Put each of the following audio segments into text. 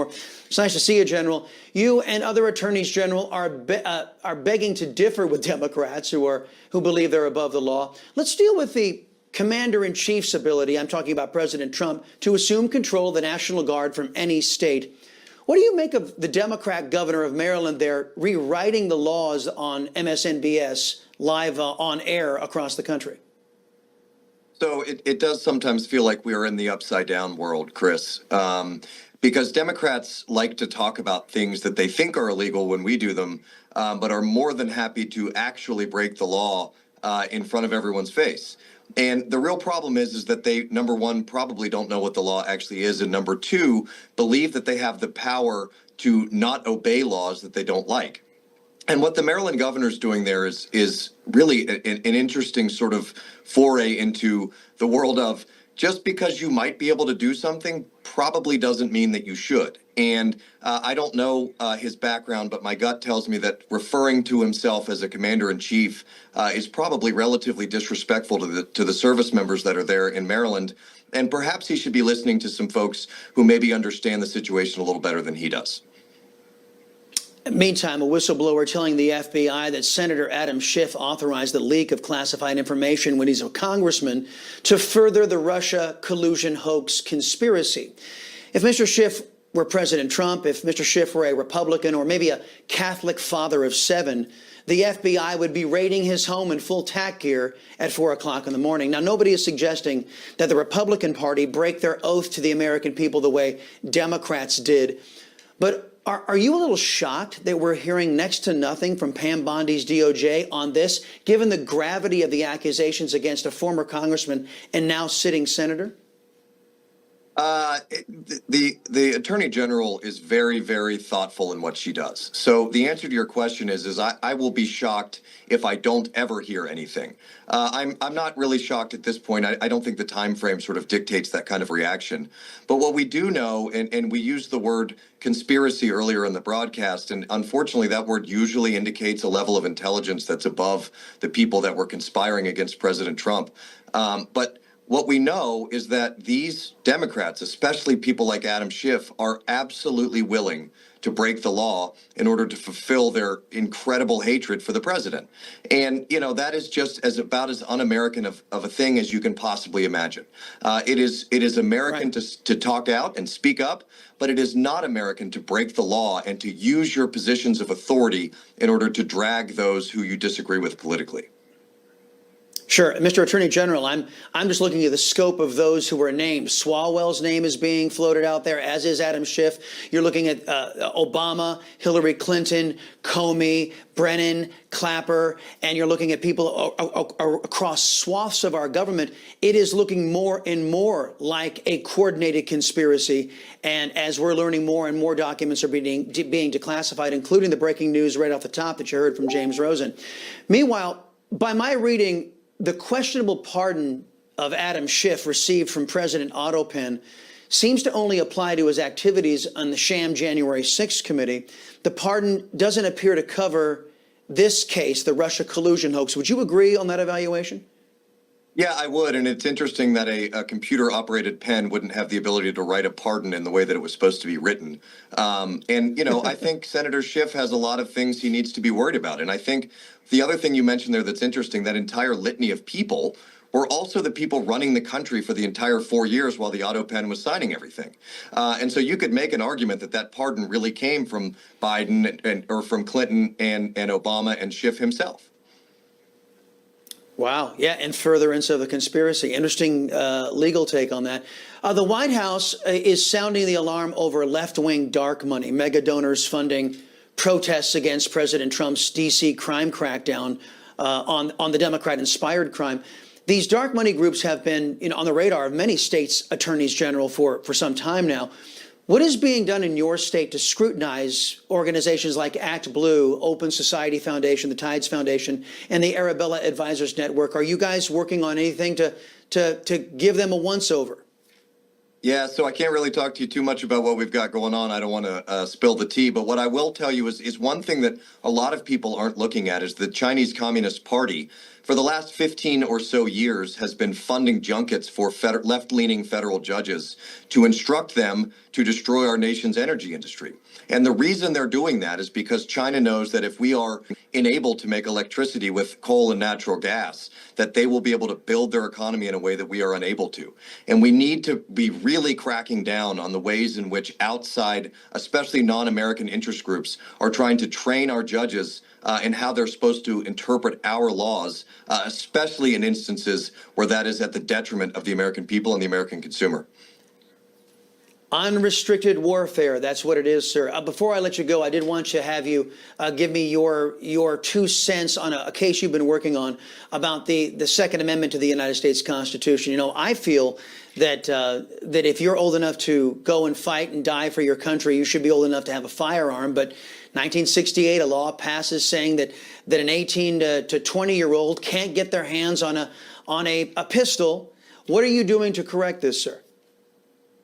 It's nice to see you, General. You and other attorneys general are begging to differ with Democrats who believe they're above the law. Let's deal with the commander-in-chief's ability, I'm talking about President Trump, to assume control of the National Guard from any state. What do you make of the Democrat governor of Maryland there rewriting the laws on MSNBS live on air across the country? So it does sometimes feel like we are in the upside down world, Chris, because Democrats like to talk about things that they think are illegal when we do them, but are more than happy to actually break the law in front of everyone's face. And the real problem is that they, number one, probably don't know what the law actually is, and number two, believe that they have the power to not obey laws that they don't like. And what the Maryland governor's doing there is really an interesting sort of foray into the world of just because you might be able to do something probably doesn't mean that you should. And I don't know his background, but my gut tells me that referring to himself as a commander-in-chief is probably relatively disrespectful to the service members that are there in Maryland. And perhaps he should be listening to some folks who maybe understand the situation a little better than he does. Meantime, a whistleblower telling the FBI that Senator Adam Schiff authorized the leak of classified information when he's a congressman to further the Russia collusion hoax conspiracy. If Mr. Schiff were President Trump, if Mr. Schiff were a Republican or maybe a Catholic father of 7, the FBI would be raiding his home in full tack gear at 4 o'clock in the morning. Now, nobody is suggesting that the Republican Party break their oath to the American people the way Democrats did, but are you a little shocked that we're hearing next to nothing from Pam Bondi's DOJ on this, given the gravity of the accusations against a former congressman and now sitting senator? The Attorney General is very, very thoughtful in what she does. So the answer to your question is I will be shocked if I don't ever hear anything. I'm not really shocked at this point. I don't think the time frame sort of dictates that kind of reaction. But what we do know, and we used the word conspiracy earlier in the broadcast, and unfortunately that word usually indicates a level of intelligence that's above the people that were conspiring against President Trump. But what we know is that these Democrats, especially people like Adam Schiff, are absolutely willing to break the law in order to fulfill their incredible hatred for the president. And, you know, that is just about as un-American of a thing as you can possibly imagine. It is American to talk out and speak up, but it is not American to break the law and to use your positions of authority in order to drag those who you disagree with politically. Sure. Mr. Attorney General, I'm just looking at the scope of those who were named. Swalwell's name is being floated out there, as is Adam Schiff. You're looking at Obama, Hillary Clinton, Comey, Brennan, Clapper, and you're looking at people across swaths of our government. It is looking more and more like a coordinated conspiracy. And as we're learning, more and more documents are being declassified, including the breaking news right off the top that you heard from James Rosen. Meanwhile, by my reading, the questionable pardon of Adam Schiff received from President Otto Penn seems to only apply to his activities on the sham January 6th committee. The pardon doesn't appear to cover this case, the Russia collusion hoax. Would you agree on that evaluation? Yeah, I would. And it's interesting that a computer-operated pen wouldn't have the ability to write a pardon in the way that it was supposed to be written. And, you know, I think Senator Schiff has a lot of things he needs to be worried about. And I think the other thing you mentioned there that's interesting, that entire litany of people were also the people running the country for the entire 4 years while the Otto pen was signing everything. And so you could make an argument that that pardon really came from Biden or from Clinton and Obama and Schiff himself. Wow. Yeah. And furtherance of the conspiracy. Interesting legal take on that. The White House is sounding the alarm over left-wing dark money, mega donors funding protests against President Trump's D.C. crime crackdown on the Democrat-inspired crime. These dark money groups have been on the radar of many states' attorneys general for some time now. What is being done in your state to scrutinize organizations like Act Blue, Open Society Foundation, the Tides Foundation, and the Arabella Advisors Network? Are you guys working on anything to give them a once-over? Yeah, so I can't really talk to you too much about what we've got going on. I don't want to spill the tea, but what I will tell you is one thing that a lot of people aren't looking at is the Chinese Communist Party, for the last 15 or so years, has been funding junkets for left-leaning federal judges to instruct them to destroy our nation's energy industry. And the reason they're doing that is because China knows that if we are enabled to make electricity with coal and natural gas, that they will be able to build their economy in a way that we are unable to. And we need to be really cracking down on the ways in which outside, especially non-American interest groups, are trying to train our judges and how they're supposed to interpret our laws, especially in instances where that is at the detriment of the American people and the American consumer. Unrestricted warfare, that's what it is, sir. Before I let you go, I did want to have you give me your 2 cents on a case you've been working on about the Second Amendment to the United States Constitution. You know, I feel that that if you're old enough to go and fight and die for your country, you should be old enough to have a firearm. But 1968, a law passes saying that an 18 to 20-year-old can't get their hands on a pistol. What are you doing to correct this, sir?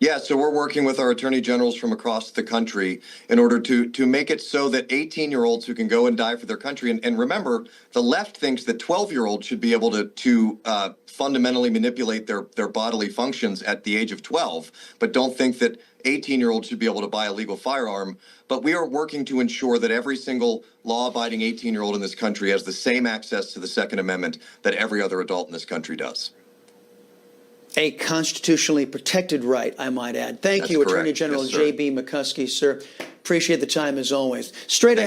Yeah, so we're working with our attorney generals from across the country in order to make it so that 18-year-olds who can go and die for their country, and remember, the left thinks that 12-year-olds should be able to fundamentally manipulate their bodily functions at the age of 12, but don't think that 18-year-olds should be able to buy a legal firearm. But we are working to ensure that every single law-abiding 18-year-old in this country has the same access to the Second Amendment that every other adult in this country does. A constitutionally protected right, I might add. Thank That's you, correct. Attorney General Yes, sir. J.B. McCuskey, sir. Appreciate the time as always. Straight ahead.